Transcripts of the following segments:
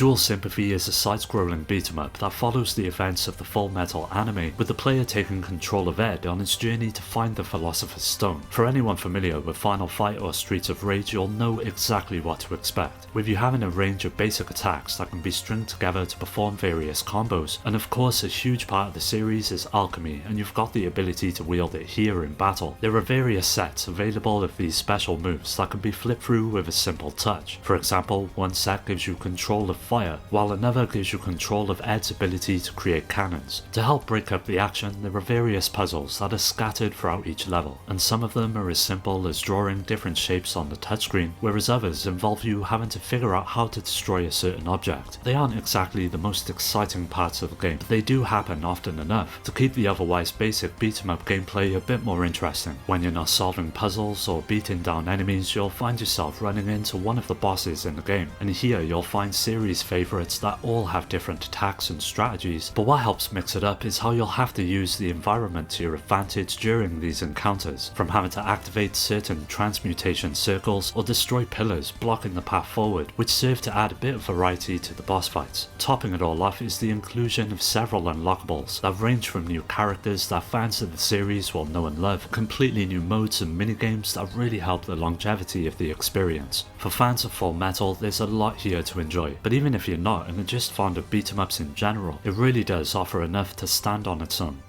Dual Sympathy is a side-scrolling beat-em-up that follows the events of the Full Metal anime, with the player taking control of Ed on his journey to find the Philosopher's Stone. For anyone familiar with Final Fight or Streets of Rage, you'll know exactly what to expect, with you having a range of basic attacks that can be stringed together to perform various combos, and of course a huge part of the series is alchemy, and you've got the ability to wield it here in battle. There are various sets available of these special moves that can be flipped through with a simple touch. For example, one set gives you control of fire, while another gives you control of Ed's ability to create cannons. To help break up the action, there are various puzzles that are scattered throughout each level, and some of them are as simple as drawing different shapes on the touchscreen, whereas others involve you having to figure out how to destroy a certain object. They aren't exactly the most exciting parts of the game, but they do happen often enough to keep the otherwise basic beat-em-up gameplay a bit more interesting. When you're not solving puzzles or beating down enemies, you'll find yourself running into one of the bosses in the game, and here you'll find series favourites that all have different attacks and strategies, but what helps mix it up is how you'll have to use the environment to your advantage during these encounters, from having to activate certain transmutation circles or destroy pillars blocking the path forward, which serve to add a bit of variety to the boss fights. Topping it all off is the inclusion of several unlockables that range from new characters that fans of the series will know and love, completely new modes and minigames that really help the longevity of the experience. For fans of Full Metal, there's a lot here to enjoy, but even if you're not and are just fond of beat-em-ups in general, it really does offer enough to stand on its own.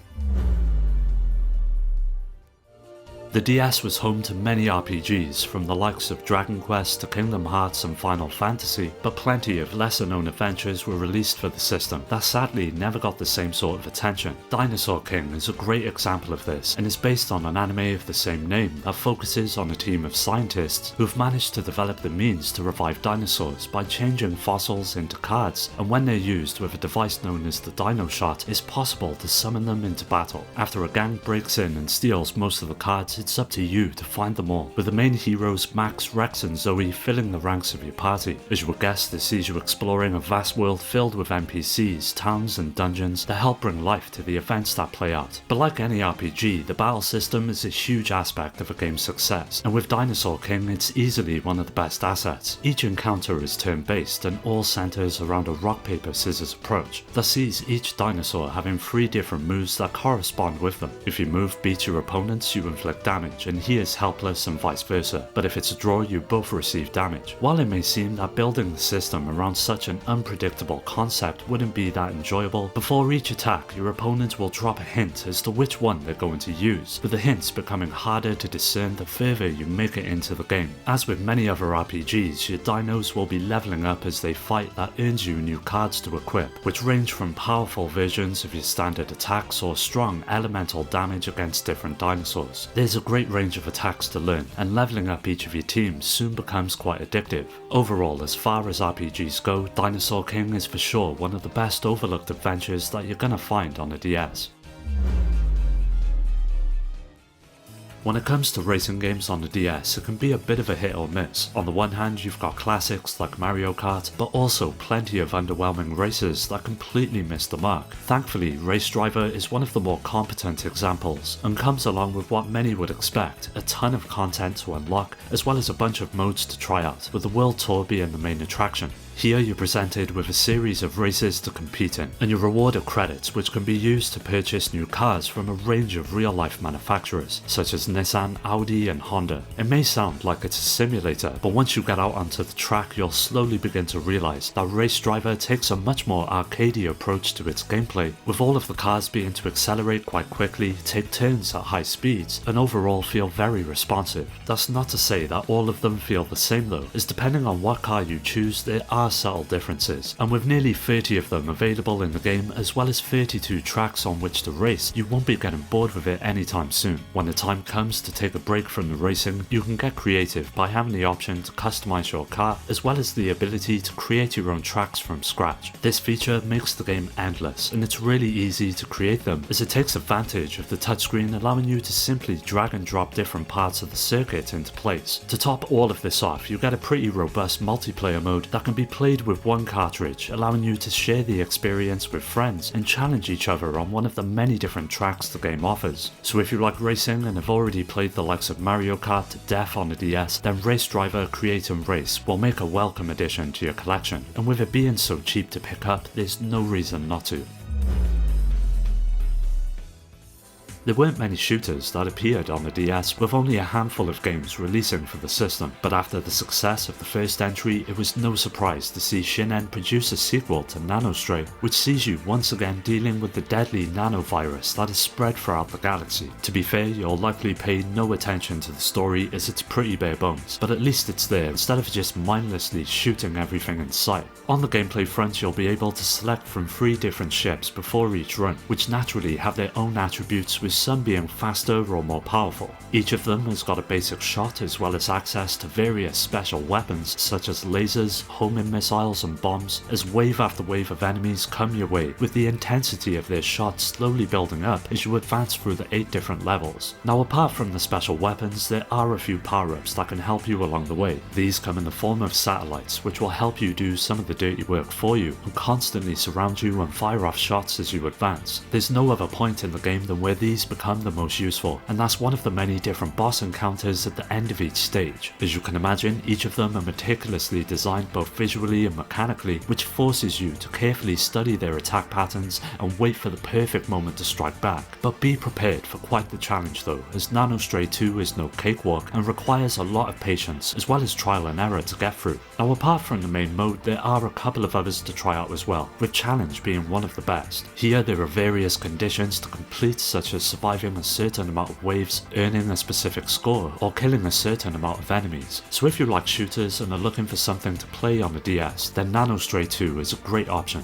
The DS was home to many RPGs, from the likes of Dragon Quest to Kingdom Hearts and Final Fantasy, but plenty of lesser known adventures were released for the system that sadly never got the same sort of attention. Dinosaur King is a great example of this, and is based on an anime of the same name that focuses on a team of scientists who've managed to develop the means to revive dinosaurs by changing fossils into cards, and when they're used with a device known as the Dino Shot, it's possible to summon them into battle. After a gang breaks in and steals most of the cards, it's up to you to find them all, with the main heroes Max, Rex and Zoe filling the ranks of your party. As you would guess, this sees you exploring a vast world filled with NPCs, towns and dungeons that help bring life to the events that play out. But like any RPG, the battle system is a huge aspect of a game's success, and with Dinosaur King it's easily one of the best assets. Each encounter is turn-based and all centers around a rock paper scissors approach that sees each dinosaur having 3 different moves that correspond with them. If your move beats your opponents, you inflict damage, and he is helpless and vice versa, but if it's a draw you both receive damage. While it may seem that building the system around such an unpredictable concept wouldn't be that enjoyable, before each attack your opponent will drop a hint as to which one they're going to use, with the hints becoming harder to discern the further you make it into the game. As with many other RPGs, your dinos will be leveling up as they fight that earns you new cards to equip, which range from powerful versions of your standard attacks or strong elemental damage against different dinosaurs. There's a great range of attacks to learn, and leveling up each of your teams soon becomes quite addictive. Overall, as far as RPGs go, Dinosaur King is for sure one of the best overlooked adventures that you're gonna find on a DS. When it comes to racing games on the DS, it can be a bit of a hit or miss. On the one hand, you've got classics like Mario Kart, but also plenty of underwhelming races that completely miss the mark. Thankfully, Race Driver is one of the more competent examples, and comes along with what many would expect, a ton of content to unlock, as well as a bunch of modes to try out, with the World Tour being the main attraction. Here you're presented with a series of races to compete in, and you're rewarded credits which can be used to purchase new cars from a range of real-life manufacturers, such as Nissan, Audi and Honda. It may sound like it's a simulator, but once you get out onto the track you'll slowly begin to realise that Race Driver takes a much more arcadey approach to its gameplay, with all of the cars being to accelerate quite quickly, take turns at high speeds, and overall feel very responsive. That's not to say that all of them feel the same though, as depending on what car you choose there are subtle differences, and with nearly 30 of them available in the game as well as 32 tracks on which to race, you won't be getting bored with it anytime soon. When the time comes to take a break from the racing, you can get creative by having the option to customize your car as well as the ability to create your own tracks from scratch. This feature makes the game endless, and it's really easy to create them as it takes advantage of the touchscreen, allowing you to simply drag and drop different parts of the circuit into place. To top all of this off, you get a pretty robust multiplayer mode that can be played with one cartridge, allowing you to share the experience with friends and challenge each other on one of the many different tracks the game offers. So if you like racing and have already played the likes of Mario Kart to death on the DS, then Race Driver Create and Race will make a welcome addition to your collection, and with it being so cheap to pick up, there's no reason not to. There weren't many shooters that appeared on the DS, with only a handful of games releasing for the system, but after the success of the first entry, it was no surprise to see Shinen produce a sequel to Nanoray, which sees you once again dealing with the deadly nanovirus that is spread throughout the galaxy. To be fair, you'll likely pay no attention to the story as it's pretty bare bones, but at least it's there instead of just mindlessly shooting everything in sight. On the gameplay front, you'll be able to select from 3 different ships before each run, which naturally have their own attributes, with some being faster or more powerful. Each of them has got a basic shot as well as access to various special weapons such as lasers, homing missiles and bombs, as wave after wave of enemies come your way, with the intensity of their shots slowly building up as you advance through the 8 different levels. Now, apart from the special weapons, there are a few power-ups that can help you along the way. These come in the form of satellites, which will help you do some of the dirty work for you and constantly surround you and fire off shots as you advance. There's no other point in the game than where these become the most useful, and that's one of the many different boss encounters at the end of each stage. As you can imagine, each of them are meticulously designed both visually and mechanically, which forces you to carefully study their attack patterns and wait for the perfect moment to strike back. But be prepared for quite the challenge though, as Nanoray II is no cakewalk and requires a lot of patience as well as trial and error to get through. Now, apart from the main mode, there are a couple of others to try out as well, with challenge being one of the best. Here there are various conditions to complete, such as surviving a certain amount of waves, earning a specific score, or killing a certain amount of enemies. So if you like shooters and are looking for something to play on the DS, then Nanoray II is a great option.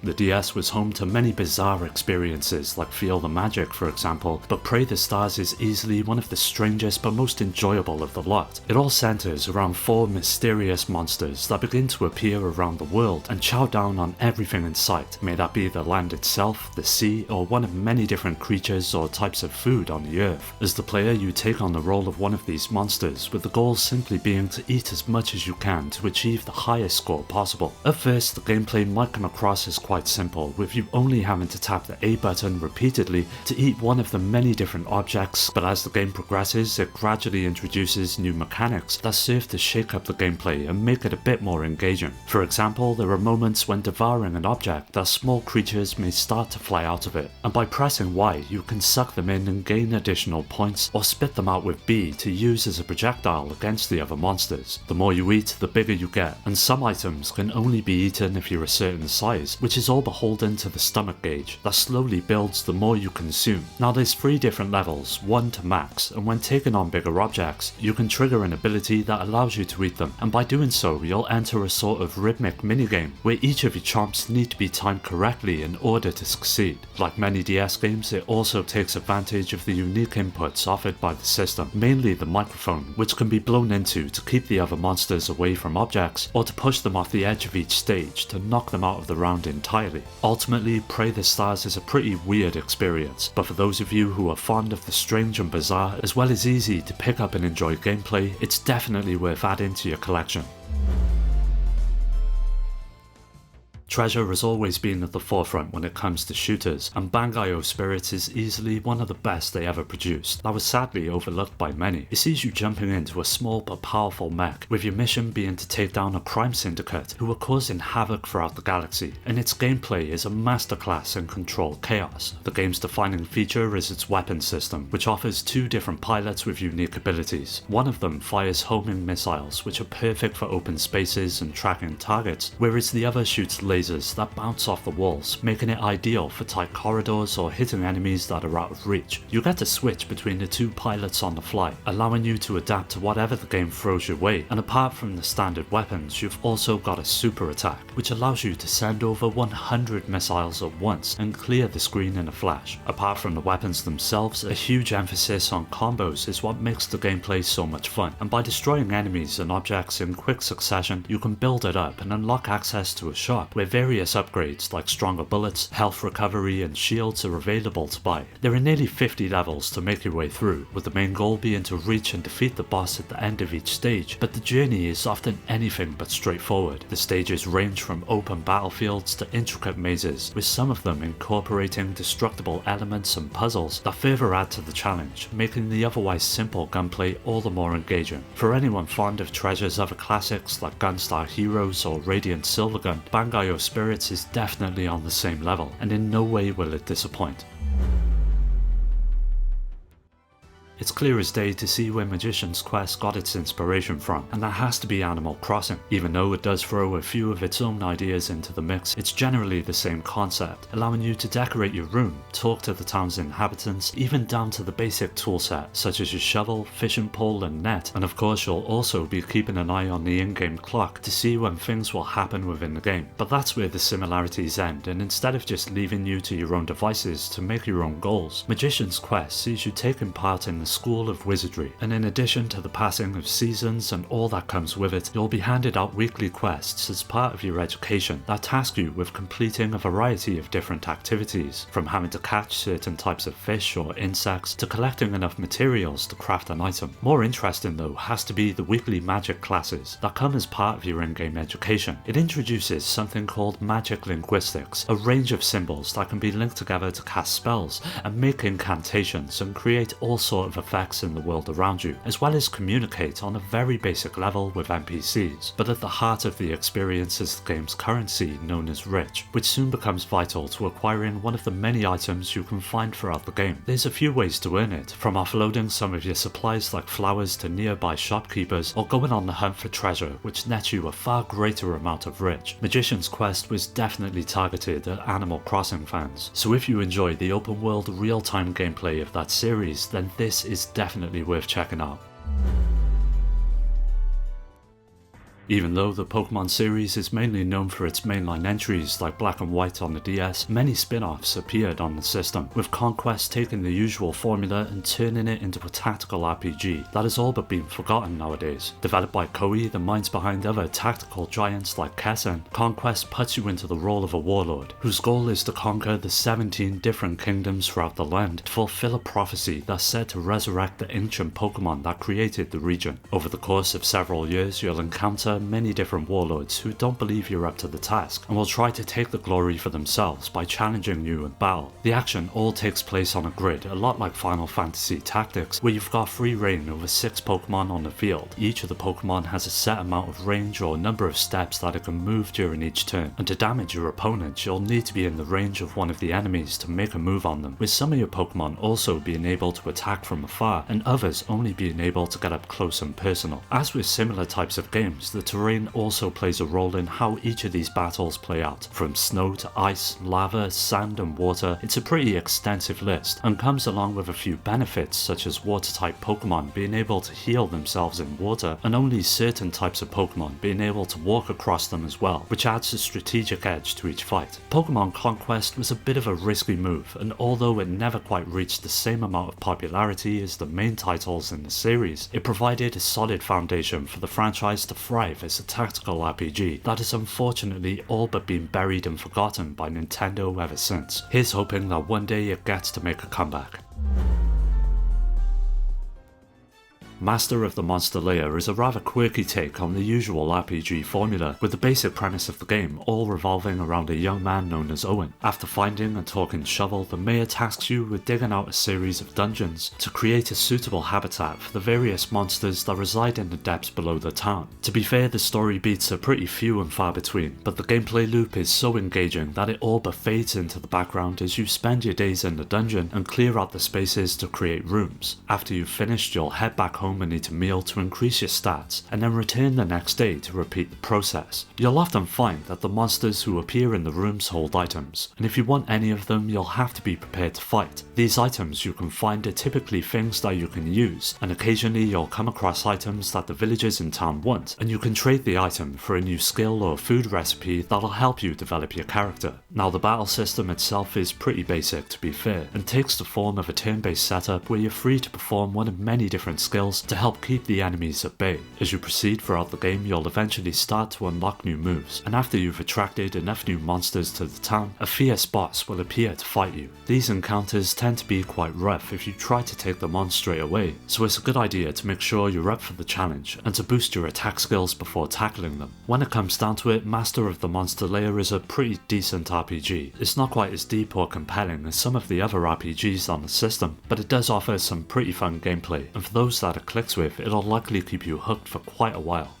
The DS was home to many bizarre experiences, like Feel the Magic for example, but Pray the Stars is easily one of the strangest but most enjoyable of the lot. It all centres around 4 mysterious monsters that begin to appear around the world and chow down on everything in sight, may that be the land itself, the sea, or one of many different creatures or types of food on the earth. As the player, you take on the role of one of these monsters, with the goal simply being to eat as much as you can to achieve the highest score possible. At first, the gameplay might come across as quite simple, with you only having to tap the A button repeatedly to eat one of the many different objects, but as the game progresses, it gradually introduces new mechanics that serve to shake up the gameplay and make it a bit more engaging. For example, there are moments when devouring an object that small creatures may start to fly out of it, and by pressing Y you can suck them in and gain additional points, or spit them out with B to use as a projectile against the other monsters. The more you eat, the bigger you get, and some items can only be eaten if you're a certain size, which is all beholden to the stomach gauge that slowly builds the more you consume. Now there's 3 different levels, 1 to max, and when taking on bigger objects, you can trigger an ability that allows you to eat them, and by doing so you'll enter a sort of rhythmic minigame where each of your chomps need to be timed correctly in order to succeed. Like many DS games, it also takes advantage of the unique inputs offered by the system, mainly the microphone, which can be blown into to keep the other monsters away from objects, or to push them off the edge of each stage to knock them out of the round entirely. Ultimately, Pray the Stars is a pretty weird experience, but for those of you who are fond of the strange and bizarre, as well as easy to pick up and enjoy gameplay, it's definitely worth adding to your collection. Treasure has always been at the forefront when it comes to shooters, and Bango Spirits is easily one of the best they ever produced, that was sadly overlooked by many. It sees you jumping into a small but powerful mech, with your mission being to take down a crime syndicate who are causing havoc throughout the galaxy, and its gameplay is a masterclass in controlled chaos. The game's defining feature is its weapon system, which offers 2 different pilots with unique abilities. One of them fires homing missiles, which are perfect for open spaces and tracking targets, whereas the other shoots lasers that bounce off the walls, making it ideal for tight corridors or hitting enemies that are out of reach. You get to switch between the 2 pilots on the fly, allowing you to adapt to whatever the game throws your way, and apart from the standard weapons, you've also got a super attack, which allows you to send over 100 missiles at once and clear the screen in a flash. Apart from the weapons themselves, a huge emphasis on combos is what makes the gameplay so much fun, and by destroying enemies and objects in quick succession, you can build it up and unlock access to a shop where various upgrades like stronger bullets, health recovery and shields are available to buy. There are nearly 50 levels to make your way through, with the main goal being to reach and defeat the boss at the end of each stage, but the journey is often anything but straightforward. The stages range from open battlefields to intricate mazes, with some of them incorporating destructible elements and puzzles that further add to the challenge, making the otherwise simple gunplay all the more engaging. For anyone fond of Treasure's other classics like Gunstar Heroes or Radiant Silvergun, Bango Spirits is definitely on the same level, and in no way will it disappoint. It's clear as day to see where Magician's Quest got its inspiration from, and that has to be Animal Crossing. Even though it does throw a few of its own ideas into the mix, it's generally the same concept, allowing you to decorate your room, talk to the town's inhabitants, even down to the basic toolset, such as your shovel, fishing pole and net, and of course you'll also be keeping an eye on the in-game clock to see when things will happen within the game. But that's where the similarities end, and instead of just leaving you to your own devices to make your own goals, Magician's Quest sees you taking part in the School of Wizardry, and in addition to the passing of seasons and all that comes with it, you'll be handed out weekly quests as part of your education that task you with completing a variety of different activities, from having to catch certain types of fish or insects to collecting enough materials to craft an item. More interesting though has to be the weekly magic classes that come as part of your in-game education. It introduces something called magic linguistics, a range of symbols that can be linked together to cast spells and make incantations and create all sorts of effects in the world around you, as well as communicate on a very basic level with NPCs. But at the heart of the experience is the game's currency known as Rich, which soon becomes vital to acquiring one of the many items you can find throughout the game. There's a few ways to earn it, from offloading some of your supplies like flowers to nearby shopkeepers, or going on the hunt for treasure, which nets you a far greater amount of Rich. Magician's Quest was definitely targeted at Animal Crossing fans, so if you enjoy the open world real-time gameplay of that series, then this is definitely worth checking out. Even though the Pokemon series is mainly known for its mainline entries like Black and White on the DS, many spin-offs appeared on the system, with Conquest taking the usual formula and turning it into a tactical RPG that has all but been forgotten nowadays. Developed by Koei, the minds behind other tactical giants like Kessen, Conquest puts you into the role of a warlord, whose goal is to conquer the 17 different kingdoms throughout the land to fulfill a prophecy that's said to resurrect the ancient Pokemon that created the region. Over the course of several years, you'll encounter many different warlords who don't believe you're up to the task and will try to take the glory for themselves by challenging you in battle. The action all takes place on a grid, a lot like Final Fantasy Tactics, where you've got free reign over 6 Pokemon on the field. Each of the Pokemon has a set amount of range or number of steps that it can move during each turn, and to damage your opponent you'll need to be in the range of one of the enemies to make a move on them, with some of your Pokemon also being able to attack from afar and others only being able to get up close and personal. As with similar types of games, the terrain also plays a role in how each of these battles play out. From snow to ice, lava, sand and water, it's a pretty extensive list and comes along with a few benefits such as water type Pokemon being able to heal themselves in water and only certain types of Pokemon being able to walk across them as well, which adds a strategic edge to each fight. Pokemon Conquest was a bit of a risky move, and although it never quite reached the same amount of popularity as the main titles in the series, it provided a solid foundation for the franchise to thrive as a tactical RPG that has unfortunately all but been buried and forgotten by Nintendo ever since. Here's hoping that one day it gets to make a comeback. Master of the Monster Lair is a rather quirky take on the usual RPG formula, with the basic premise of the game all revolving around a young man known as Owen. After finding and talking Shovel, the mayor tasks you with digging out a series of dungeons to create a suitable habitat for the various monsters that reside in the depths below the town. To be fair, the story beats are pretty few and far between, but the gameplay loop is so engaging that it all but fades into the background as you spend your days in the dungeon and clear out the spaces to create rooms. After you've finished, you'll head back home and eat a meal to increase your stats, and then return the next day to repeat the process. You'll often find that the monsters who appear in the rooms hold items, and if you want any of them you'll have to be prepared to fight. These items you can find are typically things that you can use, and occasionally you'll come across items that the villagers in town want, and you can trade the item for a new skill or food recipe that'll help you develop your character. Now the battle system itself is pretty basic to be fair, and takes the form of a turn-based setup where you're free to perform one of many different skills skills to help keep the enemies at bay. As you proceed throughout the game, you'll eventually start to unlock new moves, and after you've attracted enough new monsters to the town, a fierce boss will appear to fight you. These encounters tend to be quite rough if you try to take them on straight away, so it's a good idea to make sure you're up for the challenge and to boost your attack skills before tackling them. When it comes down to it, Master of the Monster Lair is a pretty decent RPG. It's not quite as deep or compelling as some of the other RPGs on the system, but it does offer some pretty fun gameplay, and for those that it clicks with, it'll likely keep you hooked for quite a while.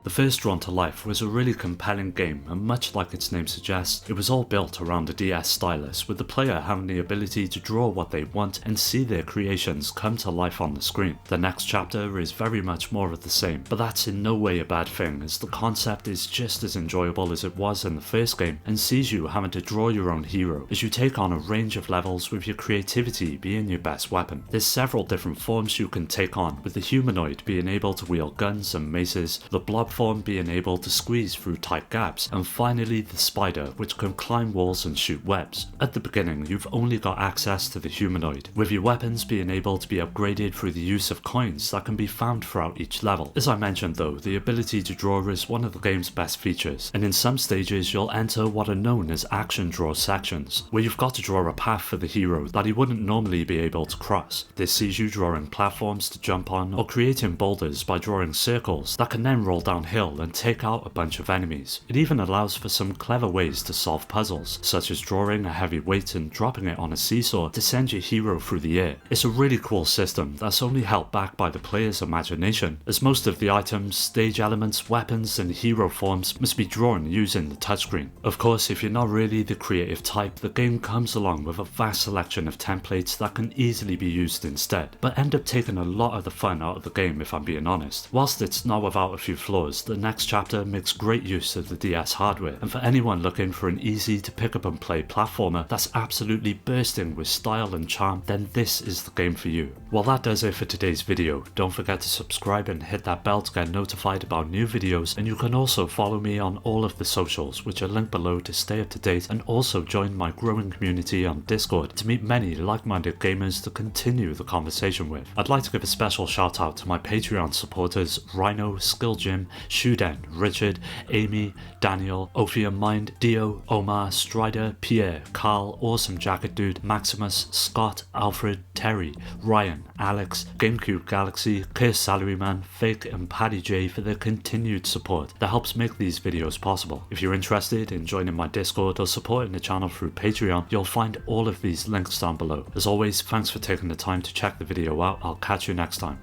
The first Drawn to Life was a really compelling game, and much like its name suggests, it was all built around a DS stylus, with the player having the ability to draw what they want and see their creations come to life on the screen. The next chapter is very much more of the same, but that's in no way a bad thing, as the concept is just as enjoyable as it was in the first game and sees you having to draw your own hero as you take on a range of levels, with your creativity being your best weapon. There's several different forms you can take on, with the humanoid being able to wield guns and maces, the blob form being able to squeeze through tight gaps, and finally the spider, which can climb walls and shoot webs. At the beginning, you've only got access to the humanoid, with your weapons being able to be upgraded through the use of coins that can be found throughout each level. As I mentioned though, the ability to draw is one of the game's best features, and in some stages you'll enter what are known as action draw sections, where you've got to draw a path for the hero that he wouldn't normally be able to cross. This sees you drawing platforms to jump on, or creating boulders by drawing circles that can then roll downhill and take out a bunch of enemies. It even allows for some clever ways to solve puzzles, such as drawing a heavy weight and dropping it on a seesaw to send your hero through the air. It's a really cool system that's only held back by the player's imagination, as most of the items, stage elements, weapons and hero forms must be drawn using the touchscreen. Of course, if you're not really the creative type, the game comes along with a vast selection of templates that can easily be used instead, but end up taking a lot of the fun out of the game if I'm being honest. Whilst it's not without a few flaws, the next chapter makes great use of the DS hardware, and for anyone looking for an easy to pick up and play platformer that's absolutely bursting with style and charm, then this is the game for you. Well, that does it for today's video. Don't forget to subscribe and hit that bell to get notified about new videos, and you can also follow me on all of the socials, which are linked below to stay up to date, and also join my growing community on Discord to meet many like-minded gamers to continue the conversation with. I'd like to give a special shout out to my Patreon supporters Rhino, Skill Jim, Shuden, Richard, Amy, Daniel, Ophium Mind, Dio, Omar, Strider, Pierre, Carl, Awesome Jacket Dude, Maximus, Scott, Alfred, Terry, Ryan, Alex, GameCube Galaxy, Curse Salaryman, Fake and Paddy J for their continued support that helps make these videos possible. If you're interested in joining my Discord or supporting the channel through Patreon, you'll find all of these links down below. As always, thanks for taking the time to check the video out. I'll catch you next time.